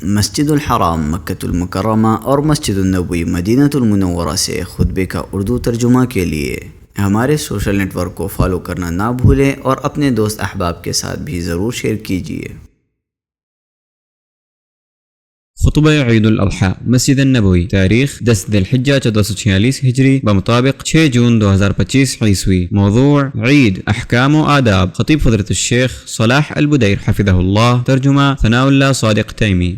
مسجد الحرام مکۃ المکرمہ اور مسجد النبوی مدینہ المنورہ سے خطبے کا اردو ترجمہ کے لیے ہمارے سوشل نیٹ ورک کو فالو کرنا نہ بھولیں اور اپنے دوست احباب کے ساتھ بھی ضرور شیئر کیجیے۔ خطبہ عید الاضحیٰ مسجد النبوی، تاریخ 10 ذی الحجہ 1446 ہجری بمطابق 6 جون 2025 عیسوی۔ موضوع عید، احکام و آداب۔ خطیب حضرت الشیخ صلاح البدیر حفظہ اللہ، ترجمہ ثناء اللہ صادق تیمی۔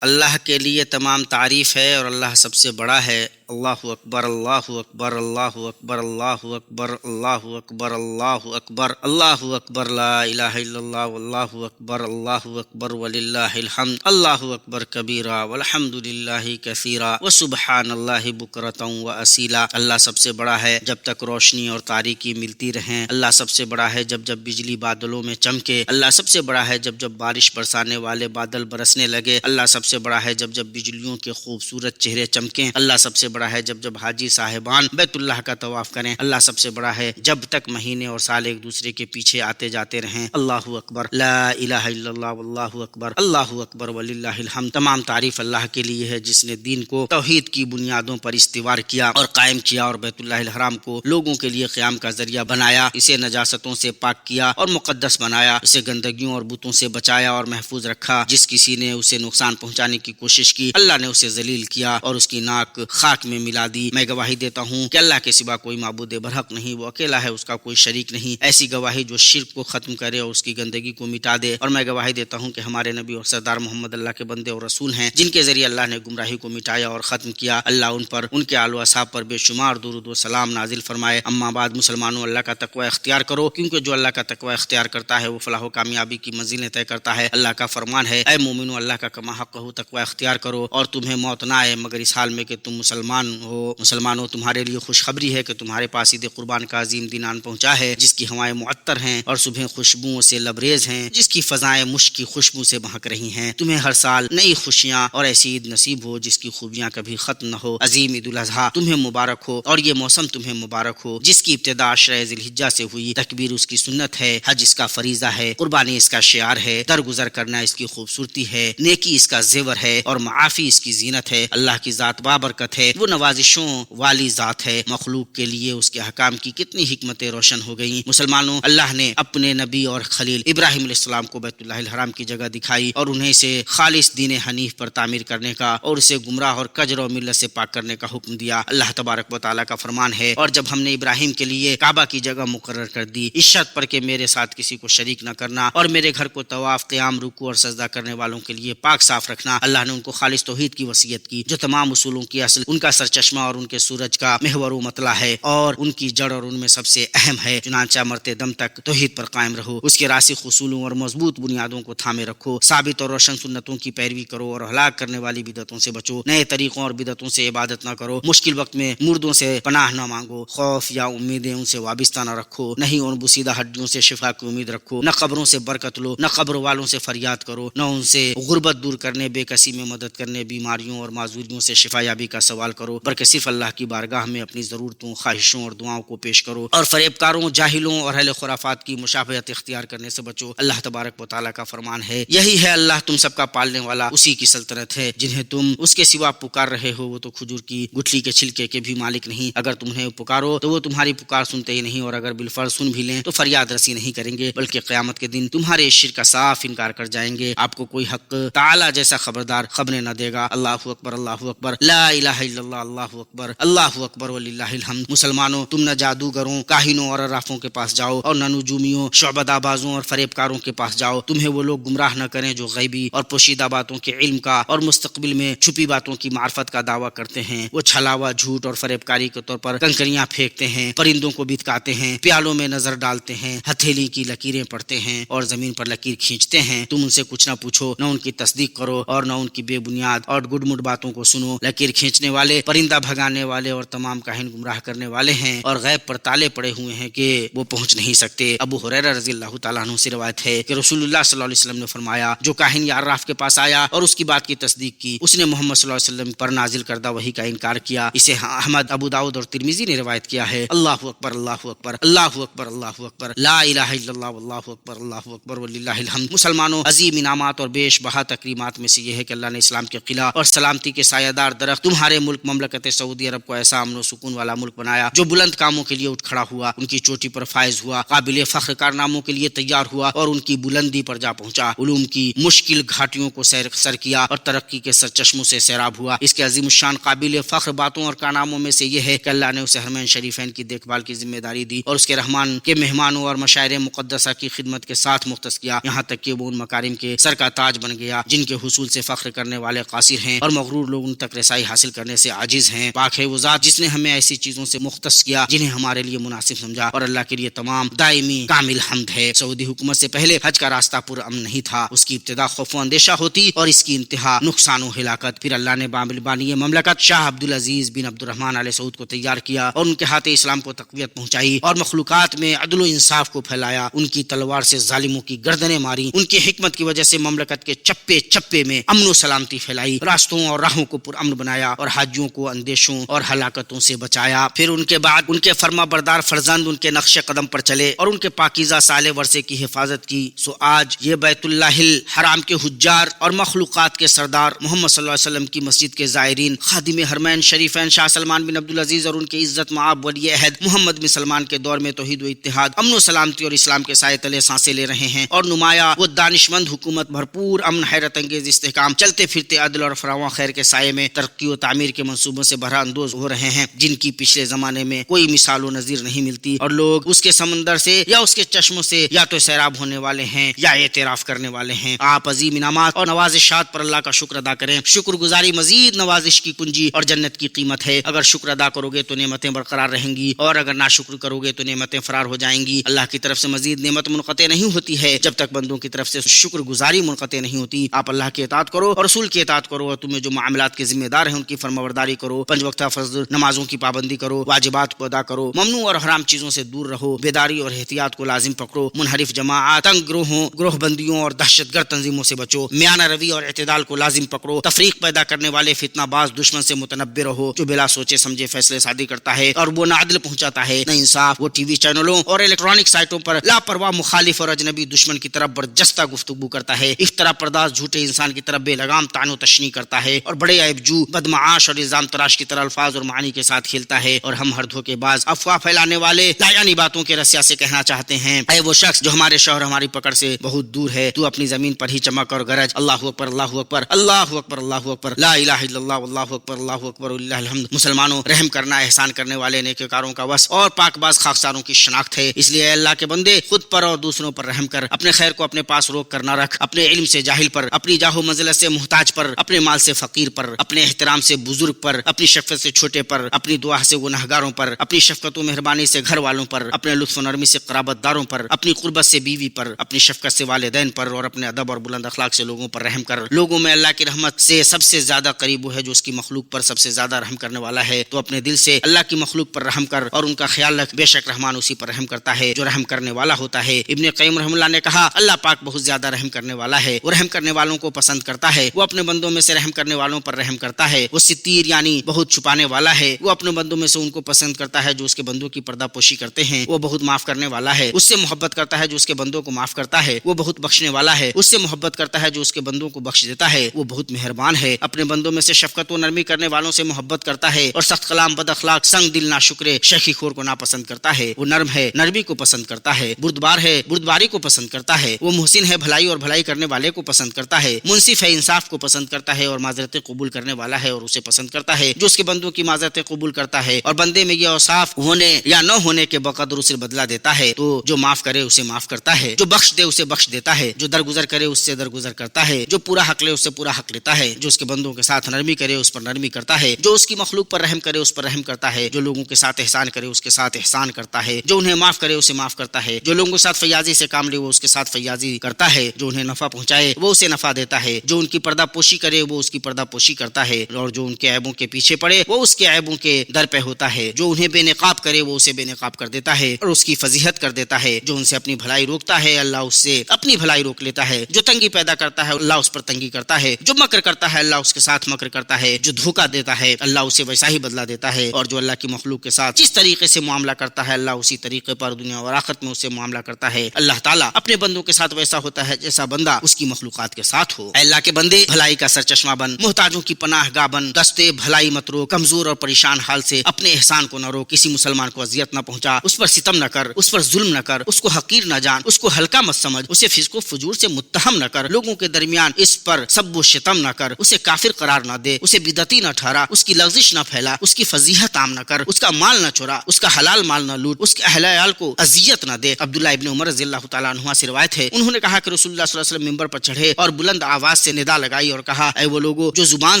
اللہ کے لیے تمام تعریف ہے اور اللہ سب سے بڑا ہے۔ اللہ اکبر، اللہ اکبر، اللہ اکبر، اللہ اکبر، اللہ اکبر، اللہ اکبر، اللہ اکبر، لا الہ الا اللہ واللہ اکبر، اللہ اکبر وللہ الحمد، اللہ اکبر کبیرا والحمد للہ کثیرا وسبحان اللہ بکرۃ واصیلا۔ اللہ سب سے بڑا ہے جب تک روشنی اور تاریکی ملتی رہیں۔ اللہ سب سے بڑا ہے جب جب بجلی بادلوں میں چمکے۔ اللہ سب سے بڑا ہے جب جب بارش برسانے والے بادل برسنے لگے۔ اللہ سب سے بڑا ہے جب جب بجلیوں کے خوبصورت چہرے چمکیں۔ اللہ سب سے بڑا ہے جب جب حاجی صاحبان بیت اللہ کا طواف کریں۔ اللہ سب سے بڑا ہے جب تک مہینے اور سال ایک دوسرے کے پیچھے آتے جاتے رہیں۔ اللہ اکبر، لا الہ الا اللہ واللہ اکبر، اللہ اکبر وللہ الحمد۔ تمام تعریف اللہ کے لیے ہے جس نے دین کو توحید کی بنیادوں پر استوار کیا اور قائم کیا، اور بیت اللہ الحرام کو لوگوں کے لیے قیام کا ذریعہ بنایا، اسے نجاستوں سے پاک کیا اور مقدس بنایا، اسے گندگیوں اور بتوں سے بچایا اور محفوظ رکھا۔ جس کسی نے اسے نقصان پہنچانے کی کوشش کی، اللہ نے اسے ذلیل کیا اور اس کی ناک خاک میں ملا دی۔ میں گواہی دیتا ہوں کہ اللہ کے سوا کوئی معبود برحق نہیں، وہ اکیلا ہے، اس کا کوئی شریک نہیں۔ ایسی گواہی جو شرک کو ختم کرے اور اس کی گندگی کو مٹا دے، اور میں گواہی دیتا ہوں کہ ہمارے نبی اور سردار محمد اللہ کے بندے اور رسول ہیں، جن کے ذریعے اللہ نے گمراہی کو مٹایا اور ختم کیا۔ اللہ ان پر، ان کے آل و اصحاب پر بے شمار درود و سلام نازل فرمائے۔ اما بعد، مسلمانوں، اللہ کا تقوی اختیار کرو، کیونکہ جو اللہ کا تقوی اختیار کرتا ہے وہ فلاح و کامیابی کی منزلیں طے کرتا ہے۔ اللہ کا فرمان ہے، اے مومنو، اللہ کا کما حق ہو تقوی اختیار کرو اور تمہیں موت نہ آئے مگر اس حال میں کہ تم مسلمان ہو۔ مسلمانوں، تمہارے لیے خوشخبری ہے کہ تمہارے پاس عید قربان کا عظیم دن آن پہنچا ہے، جس کی ہوائیں معطر ہیں اور صبح خوشبوؤں سے لبریز ہیں، جس کی فضائیں مشک کی خوشبو سے مہک رہی ہیں۔ تمہیں ہر سال نئی خوشیاں اور ایسی عید نصیب ہو جس کی خوبیاں کبھی ختم نہ ہو۔ عظیم عید الاضحیٰ تمہیں مبارک ہو، اور یہ موسم تمہیں مبارک ہو جس کی ابتدا عشرہ ذی الحجہ سے ہوئی۔ تکبیر اس کی سنت ہے، حج اس کا فریضہ ہے، قربانی اس کا شعار ہے، درگزر کرنا اس کی خوبصورتی ہے، نیکی اس کا زیور ہے، اور معافی اس کی زینت ہے۔ اللہ کی ذات بابرکت ہے، وہ نوازشوں والی ذات ہے۔ مخلوق کے لیے اس کے احکام کی کتنی حکمتیں روشن ہو گئیں۔ مسلمانوں، اللہ نے اپنے نبی اور خلیل ابراہیم علیہ السلام کو بیت اللہ الحرام کی جگہ دکھائی اور انہیں سے خالص دین حنیف پر تعمیر کرنے کا اور اسے گمراہ اور کجر و ملت سے پاک کرنے کا حکم دیا۔ اللہ تبارک و تعالیٰ کا فرمان ہے، اور جب ہم نے ابراہیم کے لیے کعبہ کی جگہ مقرر کر دی، اس شرط پر کہ میرے ساتھ کسی کو شریک نہ کرنا اور میرے گھر کو طواف، قیام، رکوع اور سجدہ کرنے والوں کے لیے پاک صاف رکھنا، اللہ نے ان کو خالص توحید کی وصیت کی، جو تمام اصولوں کی اصل، ان کا سرچشمہ اور ان کے سورج کا محور و مطلع ہے، اور ان کی جڑ اور ان میں سب سے اہم ہے۔ چنانچہ مرتے دم تک توحید پر قائم رہو، اس کے راسخ اصولوں اور مضبوط بنیادوں کو تھامے رکھو، ثابت اور روشن سنتوں کی پیروی کرو اور ہلاک کرنے والی بدعتوں سے بچو۔ نئے طریقوں اور بدعتوں سے عبادت نہ کرو، مشکل وقت میں مردوں سے پناہ نہ مانگو، خوف یا امیدیں ان سے وابستہ نہ رکھو، نہیں ان بوسیدہ ہڈیوں سے شفا کی امید رکھو، نہ قبروں سے برکت لو، نہ قبر والوں سے فریاد کرو، نہ ان سے غربت دور کرنے، بے کسی میں مدد کرنے، بیماریوں اور معذوریوں سے شفا یابی کا سوال کرو، بلکہ صرف اللہ کی بارگاہ میں اپنی ضرورتوں، خواہشوں اور دعاؤں کو پیش کرو، اور فریب کاروں، جاہلوں اور اہل خرافات کی مشابہت اختیار کرنے سے بچو۔ اللہ تبارک و تعالیٰ کا فرمان ہے، یہی ہے اللہ تم سب کا پالنے والا، اسی کی سلطنت ہے۔ جنہیں تم اس کے سوا پکار رہے ہو وہ تو کھجور کی گٹھلی کے چھلکے کے بھی مالک نہیں۔ اگر تمہیں پکارو تو وہ تمہاری پکار سنتے ہی نہیں، اور اگر بالفرض سن بھی لیں تو فریاد رسی نہیں کریں گے، بلکہ قیامت کے دن تمہارے شرک کا صاف انکار کر جائیں گے۔ آپ کو کوئی حق تعالی جیسا خبردار خبریں نہ دے گا۔ اللہ اکبر، اللہ اکبر، لا الہ الا اللہ، اللہ اکبر، اللہ اکبر وللہ الحمد۔ مسلمانوں، تم نہ جادوگروں، کاہنوں اور عرافوں کے پاس جاؤ، اور نہ نجومیوں، شعبدہ بازوں اور فریب کاروں کے پاس جاؤ۔ تمہیں وہ لوگ گمراہ نہ کریں جو غیبی اور پوشیدہ باتوں کے علم کا اور مستقبل میں چھپی باتوں کی معرفت کا دعویٰ کرتے ہیں۔ وہ چھلاوا، جھوٹ اور فریب کاری کے طور پر کنکریاں پھینکتے ہیں، پرندوں کو بتکاتے ہیں، پیالوں میں نظر ڈالتے ہیں، ہتھیلی کی لکیریں پڑھتے ہیں اور زمین پر لکیر کھینچتے ہیں۔ تم ان سے کچھ نہ پوچھو، نہ ان کی تصدیق کرو اور نہ ان کی بے بنیاد اور گڈ مڈ باتوں کو سنو۔ لکیر کھینچنے والے والے، پرندہ بھگانے والے اور تمام کاہن گمراہ کرنے والے ہیں اور غیب پر تالے پڑے ہوئے ہیں کہ وہ پہنچ نہیں سکتے۔ ابو ہریرہ رضی اللہ تعالیٰ عنہ سے روایت ہے کہ رسول اللہ صلی اللہ علیہ وسلم نے فرمایا، جو کاہن یا عراف کے پاس آیا اور اس کی بات کی تصدیق کی، اس نے محمد صلی اللہ علیہ وسلم پر نازل کردہ وحی کا انکار کیا۔ اسے احمد، ابو داؤد اور ترمذی نے روایت کیا ہے۔ اللہ اکبر، اللہ اکبر، اللہ اکبر، اللہ اکبر، لا الہ الا اللہ واللہ اکبر، اللہ اکبر وللہ الحمد۔ مسلمانوں، عظیم انعامات اور بیش بہا تکریمات میں سے یہ ہے کہ اللہ نے اسلام کے قلعہ اور سلامتی کے سایہ دار درخت تمہارے ملک مملکت سعودی عرب کو ایسا امن و سکون والا ملک بنایا جو بلند کاموں کے لیے اٹھ کھڑا ہوا، ان کی چوٹی پر فائز ہوا، قابل فخر کارناموں کے لیے تیار ہوا اور ان کی بلندی پر جا پہنچا، علوم کی مشکل گھاٹیوں کو سر کیا اور ترقی کے سرچشموں سے سیراب ہوا۔ اس کے عظیم الشان قابل فخر باتوں اور کارناموں میں سے یہ ہے کہ اللہ نے اسے حرمین شریفین کی دیکھ بھال کی ذمہ داری دی اور اس کے رحمان کے مہمانوں اور مشاعر مقدسہ کی خدمت کے ساتھ مختص کیا، یہاں تک کہ وہ ان مکارم کے سر کا تاج بن گیا جن کے حصول سے فخر کرنے والے قاصر ہیں اور مغرور لوگ ان تک رسائی حاصل کرنے سے عاجز ہیں۔ پاک ہے وہ ذات جس نے ہمیں ایسی چیزوں سے مختص کیا جنہیں ہمارے لیے مناسب سمجھا، اور اللہ کے لیے تمام دائمی کامل حمد ہے۔ سعودی حکومت سے پہلے حج کا راستہ پر امن نہیں تھا، اس کی ابتدا خوف و اندیشہ ہوتی اور اس کی انتہا نقصان و ہلاکت۔ پھر اللہ نے بانی مملکت شاہ عبدالعزیز بن عبد الرحمن آل سعود کو تیار کیا اور ان کے ہاتھ اسلام کو تقویت پہنچائی اور مخلوقات میں عدل و انصاف کو پھیلایا، ان کی تلوار سے ظالموں کی گردنیں ماری، ان کی حکمت کی وجہ سے مملکت کے چپے چپے میں امن و سلامتی پھیلائی، راستوں اور راہوں کو پرامن بنایا اور حاجیوں کو اندیشوں اور ہلاکتوں سے بچایا۔ پھر ان کے بعد ان کے فرما بردار فرزند ان کے نقش قدم پر چلے اور ان کے پاکیزہ سالے ورثے کی حفاظت کی۔ سو آج یہ بیت اللہ الحرام کے حجار اور مخلوقات کے سردار محمد صلی اللہ علیہ وسلم کی مسجد کے زائرین، خادم حرمین شریفین شاہ سلمان بن عبدالعزیز اور ان کے عزت مآب ولی عہد محمد بن سلمان کے دور میں توحید و اتحاد، امن و سلامتی اور اسلام کے سائے تلے سانسیں لے رہے ہیں اور نمایاں وہ دانشمند حکومت، بھرپور امن، حیرت انگیز استحکام، چلتے پھرتے عدل اور فراواں خیر کے سائے میں ترقی و تعمیر کے منصوبوں سے بھرا اندوز ہو رہے ہیں جن کی پچھلے زمانے میں کوئی مثال و نظیر نہیں ملتی، اور لوگ اس کے سمندر سے یا اس کے چشموں سے یا تو سیراب ہونے والے ہیں یا اعتراف کرنے والے ہیں۔ آپ عظیم انعامات اور نوازشات پر اللہ کا شکر ادا کریں۔ شکر گزاری مزید نوازش کی کنجی اور جنت کی قیمت ہے۔ اگر شکر ادا کرو گے تو نعمتیں برقرار رہیں گی اور اگر ناشکر کرو گے تو نعمتیں فرار ہو جائیں گی۔ اللہ کی طرف سے مزید نعمت منقطع نہیں ہوتی ہے جب تک بندوں کی طرف سے شکر گزاری منقطع نہیں ہوتی۔ آپ اللہ کی اطاعت کرو اور رسول کی اطاعت کرو اور تمہیں جو معاملات کے ذمہ دار ہیں ان کی فرمانبرداری کرو، 5 وقتہ فرض نمازوں کی پابندی کرو، واجبات کو ادا کرو، ممنوع اور حرام چیزوں سے دور رہو، بیداری اور احتیاط کو لازم پکڑو، منحرف جماعات، تنگ گروہوں، گروہ بندیوں اور دہشت گرد تنظیموں سے بچو، میانہ روی اور اعتدال کو لازم پکڑو، تفریق پیدا کرنے والے فتنہ باز دشمن سے متنبہ رہو جو بلا سوچے سمجھے فیصلے صادر کرتا ہے اور وہ نہ عدل پہنچاتا ہے نہ انصاف۔ وہ ٹی وی چینلوں اور الیکٹرانک سائٹوں پر لاپرواہ مخالف اور اجنبی دشمن کی طرف برجستہ گفتگو کرتا ہے، افترا پرداز جھوٹے انسان کی طرف بے لگام طعن و تشنیع کرتا ہے اور بڑے عیب جو، بدمعاش اور الزام تراش کی طرح الفاظ اور معانی کے ساتھ کھیلتا ہے، اور ہم ہر دھوکے باز، افواہ پھیلانے والے لا یعنی باتوں کے رسیا سے کہنا چاہتے ہیں، اے وہ شخص جو ہمارے شوہر ہماری پکڑ سے بہت دور ہے، تو اپنی زمین پر ہی چمک اور گرج، اللہ اکبر، اللہ اکبر، اللہ اکبر، اللہ اکبر، لا الہ الا اللہ واللہ اکبر، اللہ اکبر وللہ الحمد۔ مسلمانوں، رحم کرنا احسان کرنے والے نیکوکاروں کا وصف اور پاک باز خاکساروں کی شناخت ہے، اس لیے اے اللہ کے بندے، خود پر اور دوسروں پر رحم کر، اپنے خیر کو اپنے پاس روک کر نہ رکھ، اپنے علم سے جاہل پر، اپنی جاہ و منزلت سے محتاج پر، اپنے مال سے فقیر پر، اپنے احترام سے بزرگ پر، اپنی شفقت سے چھوٹے پر، اپنی دعا سے گنہگاروں پر، اپنی شفقت و مہربانی سے گھر والوں پر، اپنے لطف و نرمی سے قرابت داروں پر، اپنی قربت سے بیوی پر، اپنی شفقت سے والدین پر، اور اپنے ادب اور بلند اخلاق سے لوگوں پر رحم کر۔ لوگوں میں اللہ کی رحمت سے سب سے زیادہ قریب وہ ہے جو اس کی مخلوق پر سب سے زیادہ رحم کرنے والا ہے، تو اپنے دل سے اللہ کی مخلوق پر رحم کر اور ان کا خیال رکھ، بے شک رحمان اسی پر رحم کرتا ہے جو رحم کرنے والا ہوتا ہے۔ ابن قیم رحمہ اللہ نے کہا، اللہ پاک بہت زیادہ رحم کرنے والا ہے، وہ رحم کرنے والوں کو پسند کرتا ہے، وہ اپنے بندوں میں سے رحم کرنے والوں پر رحم کرتا ہے، وہ ستیر یعنی بہت چھپانے والا ہے، وہ اپنے بندوں میں سے ان کو پسند کرتا ہے جو اس کے بندوں کی پردہ پوشی کرتے ہیں، وہ بہت معاف کرنے والا ہے، اس سے محبت کرتا ہے جو اس کے بندوں کو معاف کرتا ہے، وہ بہت بخشنے والا ہے، اس سے محبت کرتا ہے جو اس کے بندوں کو بخش دیتا ہے، وہ بہت مہربان ہے، اپنے بندوں میں سے شفقت و نرمی کرنے والوں سے محبت کرتا ہے اور سخت کلام، بد اخلاق، سنگ دل، ناشکرے، شیخی خور کو ناپسند کرتا ہے، وہ نرم ہے، نرمی کو پسند کرتا ہے، بردبار ہے، بردباری کو پسند کرتا ہے، وہ محسن ہے، بھلائی اور بھلائی کرنے والے کو پسند کرتا ہے، منصف ہے، انصاف کو پسند کرتا ہے اور معذرتیں قبول کرنے والا ہے اور اسے پسند کرتا ہے جو اس کے بندوں کی معذرتیں قبول کرتا ہے، اور بندے میں یہ اوصاف ہونے یا نہ ہونے کے بقدر اسے بدلہ دیتا ہے، تو جو معاف کرے اسے معاف کرتا ہے، جو بخش دے اسے بخش دیتا ہے، جو درگزر کرے اس سے درگزر کرتا ہے، جو پورا حق لے اس سے پورا حق لیتا ہے، جو اس کے بندوں کے ساتھ نرمی کرے اس پر نرمی کرتا ہے، جو اس کی مخلوق پر رحم کرے اس پر رحم کرتا ہے، جو لوگوں کے ساتھ احسان کرے اس کے ساتھ احسان کرتا ہے، جو انہیں معاف کرے اسے معاف کرتا ہے، جو لوگوں کے ساتھ فیاضی سے کام لے وہ اس کے ساتھ فیاضی کرتا ہے، جو انہیں نفع پہنچائے وہ اسے نفع دیتا ہے، جو ان کی پردہ پوشی کرے وہ اس کی پردہ پوشی کرتا ہے، اور جو ان کے عیب عیبوں کے پیچھے پڑے وہ اس کے عیبوں کے در پہ ہوتا ہے، جو انہیں بے نقاب کرے وہ اسے بے نقاب کر دیتا ہے اور اس کی فضیحت کر دیتا ہے، جو ان سے اپنی بھلائی روکتا ہے اللہ اس سے اپنی بھلائی روک لیتا ہے، جو تنگی پیدا کرتا ہے اللہ اس پر تنگی کرتا ہے، جو مکر کرتا ہے اللہ اس کے ساتھ مکر کرتا ہے، جو دھوکہ دیتا ہے اللہ اسے ویسا ہی بدلہ دیتا ہے، اور جو اللہ کی مخلوق کے ساتھ جس طریقے سے معاملہ کرتا ہے اللہ اسی طریقے پر دنیا اور آخرت میں اس سے معاملہ کرتا ہے۔ اللہ تعالیٰ اپنے بندوں کے ساتھ ویسا ہوتا ہے جیسا بندہ اس کی مخلوقات کے ساتھ ہو۔ اے اللہ کے بندے بھلائی کا سرچشمہ بن، محتاجوں کی پناہ گاہ بن، دستے بھلائی مت رو، کمزور اور پریشان حال سے اپنے احسان کو نہ رو، کسی مسلمان کو اذیت نہ پہنچا، اس پر ستم نہ کر، اس پر ظلم نہ کر، اس کو حقیر نہ جان، اس کو ہلکا مت سمجھ، اسے فسق و فجور سے متہم نہ کر، لوگوں کے درمیان اس پر سب و شتم نہ کر، اسے کافر قرار نہ دے، اسے بدعتی نہ ٹھہرا، اس کی لغزش نہ پھیلا، اس کی فضیحت عام نہ کر، اس کا مال نہ چورا، اس کا حلال مال نہ لوٹ، اس کے اہل عیال کو اذیت نہ دے۔ عبداللہ ابن عمر رضی اللہ تعالیٰ عنہ سے روایت ہے، انہوں نے کہا کہ رسول اللہ صلی اللہ علیہ وسلم منبر پر چڑھے اور بلند آواز سے ندا لگائی اور کہا، اے وہ لوگوں جو زبان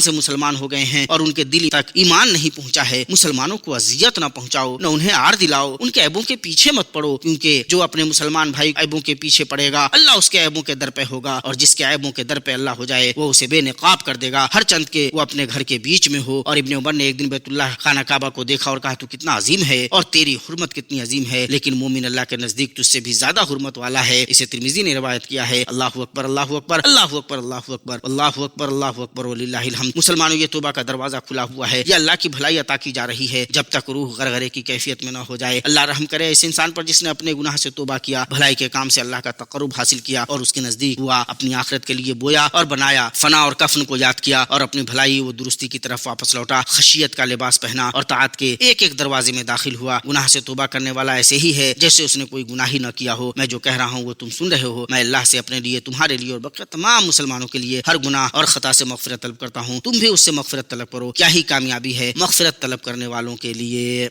سے مسلمان ہو گئے ہیں اور ان کے دل تک ایمان نہیں پہنچا ہے، مسلمانوں کو اذیت نہ پہنچاؤ، نہ انہیں عار دلاؤ، ان کے عیبوں کے پیچھے مت پڑو، کیونکہ جو اپنے مسلمان بھائی عیبوں کے پیچھے پڑے گا اللہ اس کے عیبوں کے در پہ ہوگا، اور جس کے عیبوں کے در پہ اللہ ہو جائے وہ اسے بے نقاب کر دے گا، ہر چند کے وہ اپنے گھر کے بیچ میں ہو۔ اور ابن عمر نے ایک دن بیت اللہ خانہ کعبہ کو دیکھا اور کہا تو کتنا عظیم ہے اور تیری حرمت کتنی عظیم ہے، لیکن مومن اللہ کے نزدیک تجھ سے بھی زیادہ حرمت والا ہے۔ اسے ترمذی نے روایت کیا ہے۔ اللہ اکبر اللہ اکبر اللہ اکبر اللہ اکبر اللہ اکبر اللہ اکبر وللہ الحمد۔ مسلمانوں یہ توبہ کا دروازہ کھلا ہوا ہے، یہ اللہ کی بھلائی عطا کی جا رہی ہے جب تک روح غرغرے کی کیفیت میں نہ ہو جائے۔ اللہ رحم کرے اس انسان پر جس نے اپنے گناہ سے توبہ کیا، بھلائی کے کام سے اللہ کا تقرب حاصل کیا اور اس کے نزدیک ہوا، اپنی آخرت کے لیے بویا اور بنایا، فنا اور کفن کو یاد کیا اور اپنی بھلائی و درستی کی طرف واپس لوٹا، خشیت کا لباس پہنا اور طاعت کے ایک ایک دروازے میں داخل ہوا۔ گناہ سے توبہ کرنے والا ایسے ہی ہے جیسے اس نے کوئی گناہ ہی نہ کیا ہو۔ میں جو کہہ رہا ہوں وہ تم سن رہے ہو، میں اللہ سے اپنے لیے، تمہارے لیے اور بقیہ تمام مسلمانوں کے لیے ہر گناہ اور خطا سے مغفرت طلب کرتا ہوں۔ تم بھی اس سے مغفرت طلب کرو، کیا ہی کامیابی ہے مغفرت طلب کرنے والوں کے لیے۔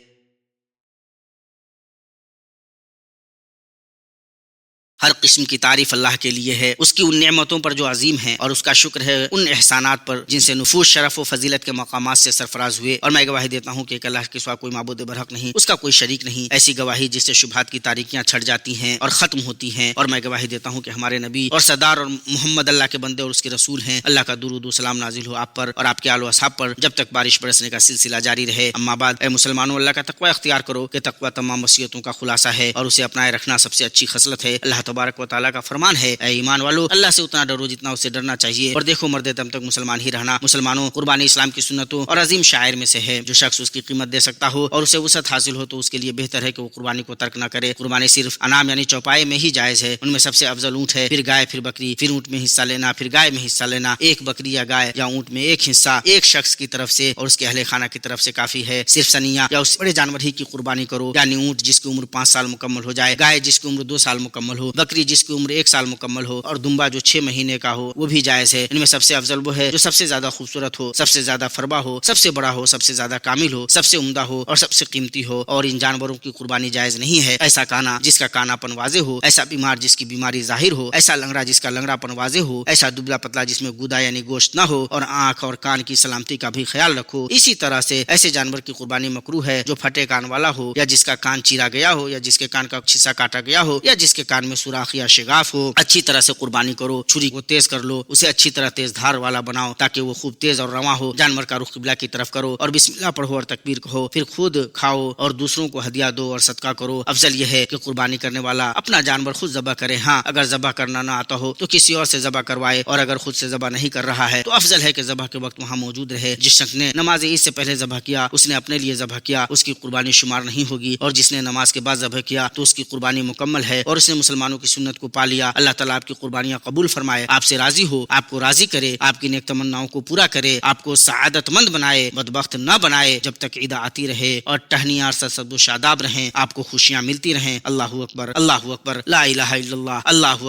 ہر قسم کی تعریف اللہ کے لیے ہے، اس کی ان نعمتوں پر جو عظیم ہیں، اور اس کا شکر ہے ان احسانات پر جن سے نفوس شرف و فضیلت کے مقامات سے سرفراز ہوئے۔ اور میں گواہی دیتا ہوں کہ ایک اللہ کے سوا کوئی معبود برحق نہیں، اس کا کوئی شریک نہیں، ایسی گواہی جس سے شبہات کی تاریکیاں چھٹ جاتی ہیں اور ختم ہوتی ہیں۔ اور میں گواہی دیتا ہوں کہ ہمارے نبی اور سردار اور محمد اللہ کے بندے اور اس کے رسول ہیں۔ اللہ کا درود و سلام نازل ہو آپ پر اور آپ کے آل و اصحاب پر جب تک بارش برسنے کا سلسلہ جاری رہے۔ اما بعد، اے مسلمانوں، اللہ کا تقوی اختیار کرو کہ تقوی تمام وصیتوں کا خلاصہ ہے اور اسے اپنائے رکھنا سب سے اچھی خصلت ہے۔ اللہ تبارک و تعالیٰ کا فرمان ہے، اے ایمان والو، اللہ سے اتنا ڈرو جتنا اسے ڈرنا چاہیے، اور دیکھو مرد دم تک مسلمان ہی رہنا۔ مسلمانوں، قربانی اسلام کی سنتوں اور عظیم شاعر میں سے ہے۔ جو شخص اس کی قیمت دے سکتا ہو اور اسے وسعت حاصل ہو تو اس کے لیے بہتر ہے کہ وہ قربانی کو ترک نہ کرے۔ قربانی صرف انعام یعنی چوپائے میں ہی جائز ہے، ان میں سب سے افضل اونٹ ہے، پھر گائے، پھر بکری، پھر اونٹ میں حصہ لینا، پھر گائے میں حصہ لینا۔ ایک بکری یا گائے یا اونٹ میں ایک حصہ ایک شخص کی طرف سے اور اس کے اہل خانہ کی طرف سے کافی ہے۔ صرف سنیہ یا اس بڑے جانور ہی کی قربانی کرو، یعنی اونٹ جس کی عمر 5 سال مکمل ہو جائے، گائے جس کی عمر 2 سال مکمل ہو، بکری جس کی عمر 1 سال مکمل ہو، اور دمبا جو 6 مہینے کا ہو وہ بھی جائز ہے۔ ان میں سب سے افضل وہ ہے جو سب سے زیادہ خوبصورت ہو، سب سے زیادہ فربا ہو، سب سے بڑا ہو، سب سے زیادہ کامل ہو، سب سے عمدہ ہو اور سب سے قیمتی ہو۔ اور ان جانوروں کی قربانی جائز نہیں ہے ایسا کانا جس کا کانا پن واضح ہو، ایسا بیمار جس کی بیماری ظاہر ہو، ایسا لنگڑا جس کا لنگڑا پن واضح ہو، ایسا دبلا پتلا جس میں گودا یعنی گوشت نہ ہو، اور آنکھ اور کان کی سلامتی کا بھی خیال رکھو۔ اسی طرح سے ایسے جانور کی قربانی مکروہ ہے جو پھٹے کان والا ہو، یا جس کا کان چیرا گیا ہو، یا جس کے کان کا حصہ کاٹا گیا ہو، یا جس کے کان میں سوراخ یا شگاف ہو۔ اچھی طرح سے قربانی کرو، چھری کو تیز کر لو، اسے اچھی طرح تیز دھار والا بناؤ تاکہ وہ خوب تیز اور رواں ہو۔ جانور کا رخ قبلہ کی طرف کرو اور بسم اللہ پڑھو اور تکبیر کہو، پھر خود کھاؤ اور دوسروں کو ہدیہ دو اور صدقہ کرو۔ افضل یہ ہے کہ قربانی کرنے والا اپنا جانور خود ذبح کرے، ہاں اگر ذبح کرنا نہ آتا ہو تو کسی اور سے ذبح کروائے، اور اگر خود سے ذبح نہیں کر رہا ہے تو افضل ہے کہ ذبح کے وقت وہاں موجود رہے۔ جس شخص نے نماز عید سے پہلے ذبح کیا اس نے اپنے لیے ذبح کیا، اس کی قربانی شمار نہیں ہوگی، اور جس نے نماز کے بعد ذبح کیا تو اس کی قربانی مکمل ہے اور اس نے مسلمانوں کی سنت کو پا لیا۔ اللہ تعالیٰ آپ کی قربانیاں قبول فرمائے، آپ سے راضی ہو، آپ کو راضی کرے، آپ کی نیک تمناؤں کو پورا کرے، آپ کو سعادت مند بنائے، بدبخت نہ بنائے۔ جب تک عید آتی رہے اور ٹہنیاں سرسبز و شاداب رہیں، آپ کو خوشیاں ملتی رہیں۔ اللہ اکبر اللہ اکبر لا الہ الا اللہ، اللہ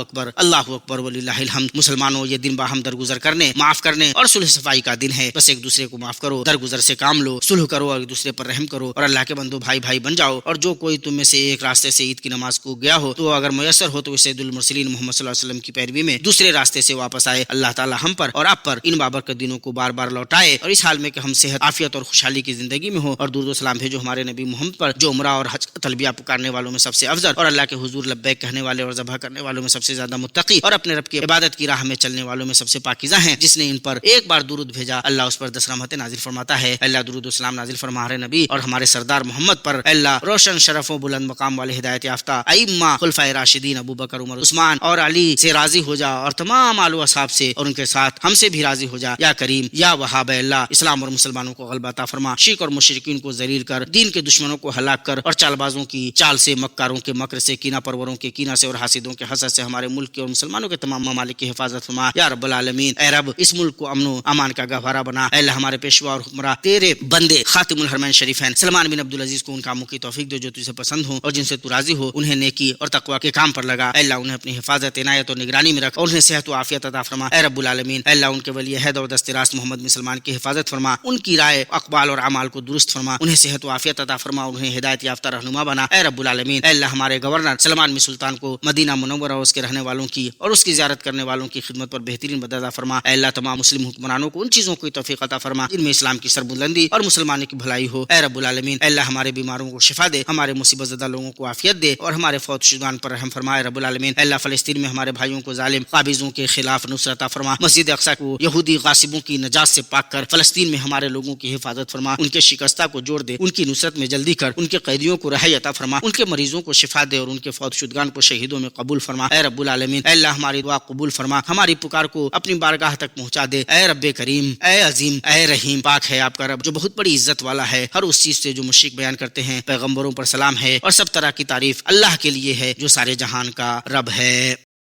اکبر وللہ الحمد۔ مسلمانوں، یہ دن باہم درگزر کرنے، معاف کرنے اور صلح صفائی کا دن ہے۔ بس ایک دوسرے کو معاف کرو، درگزر سے کام لو، صلح کرو اور ایک دوسرے پر رحم کرو، اور اللہ کے بندو بھائی بھائی بن جاؤ۔ اور جو کوئی تم میں سے ایک راستے سے عید کی نماز کو گیا ہو تو اگر میسر ہوتے ہوئے سید المرسلین محمد صلی اللہ علیہ وسلم کی پیروی میں دوسرے راستے سے واپس آئے۔ اللہ تعالی ہم پر اور آپ پر ان بابرکت دنوں کو بار بار لوٹائے اور اس حال میں کہ ہم صحت، عافیت اور خوشحالی کی زندگی میں ہو، اور درود و سلام بھیجو ہمارے نبی محمد پر جو عمرہ اور حج کا تلبیہ پکارنے والوں میں سب سے افضل اور اللہ کے حضور لبیک کہنے والے اور ذبح کرنے والوں میں سب سے زیادہ متقی اور اپنے رب کی عبادت کی راہ میں چلنے والوں میں سب سے پاکیزہ ہیں۔ جس نے ان پر ایک بار درود بھیجا اللہ اس پر 10 رحمتیں نازل فرماتا ہے۔ اللہ درود و سلام نازل فرما ہمارے نبی اور ہمارے سردار محمد پر۔ اللہ روشن شرف و بلند مقام والے ہدایت یافتہ ائمہ خلفائے راشدین ابو بکر، عمر، عثمان اور علی سے راضی ہو جا، اور تمام آل و اصحاب سے اور ان کے ساتھ ہم سے بھی راضی ہو جا۔ یا کریم یا وہاب اللہ، اسلام اور مسلمانوں کو غلبہ عطا فرما، شرک اور مشرکین کو ذلیل کر، دین کے دشمنوں کو ہلاک کر، اور چال بازوں کی چال سے، مکاروں کے مکر سے، کینہ پروروں کے کینہ سے اور حاسدوں کے حسد سے ہمارے ملک کے اور مسلمانوں کے تمام ممالک کی حفاظت فرما یا رب العالمین۔ اے رب اس ملک کو امن و امان کا گہوارہ بنا۔ اے اللہ ہمارے پیشوا اور حکمراں تیرے بندے خاتم الحرمین شریفین سلمان بن عبدالعزیز کو ان کاموں کی توفیق دے جو تجھے پسند ہو اور جن سے تو راضی ہو، انہیں نیکی اور تقوی کے کام پر لگا۔ اے اللہ انہیں اپنی حفاظت، عنایت اور نگرانی میں رکھ اور انہیں صحت و عافیت عطا فرما اے رب العالمین۔ اے اللہ ان کے ولی عہد اور دست راست محمد بن سلمان کی حفاظت فرما، ان کی رائے، اقوال اور اعمال کو درست فرما، انہیں صحت و عافیت عطا فرما اور انہیں ہدایت یافتہ رہنما بنا اے رب العالمین۔ اے اللہ ہمارے گورنر سلمان بن سلطان کو مدینہ منورہ اور اس کے رہنے والوں کی اور اس کی زیارت کرنے والوں کی خدمت پر بہترین مدد عطا فرما۔ اے اللہ تمام مسلم حکمرانوں کو ان چیزوں کی توفیق عطا فرما جن میں اسلام کی سربلندی اور مسلمانوں کی بھلائی ہو اے رب العالمین۔ اے اللہ ہمارے بیماروں کو شفا دے، ہمارے مصیبت زدہ لوگوں کو عافیت دے اور ہمارے فوت شدگان پر رحم فرما اے رب العالمین۔ اے اللہ فلسطین میں ہمارے بھائیوں کو ظالم قابضوں کے خلاف نصرت عطا فرما، مسجد اقصی کو یہودی غاصبوں کی نجات سے پاک کر، فلسطین میں ہمارے لوگوں کی حفاظت فرما، ان کے شکستہ کو جوڑ دے، ان کی نصرت میں جلدی کر، ان کے قیدیوں کو رہائی عطا فرما، ان کے مریضوں کو شفا دے اور ان کے فوت شدگان کو شہیدوں میں قبول فرما اے رب العالمین۔ اے اللہ ہماری دعا قبول فرما، ہماری پکار کو اپنی بارگاہ تک پہنچا دے اے رب کریم، اے عظیم، اے رحیم۔ پاک ہے آپ کا رب جو بہت بڑی عزت والا ہے، ہر اس چیز سے جو مشرک بیان کرتے ہیں۔ پیغمبروں پر سلام ہے اور سب طرح کی تعریف اللہ کے لیے ہے جو سارے جہان کا رب ہے۔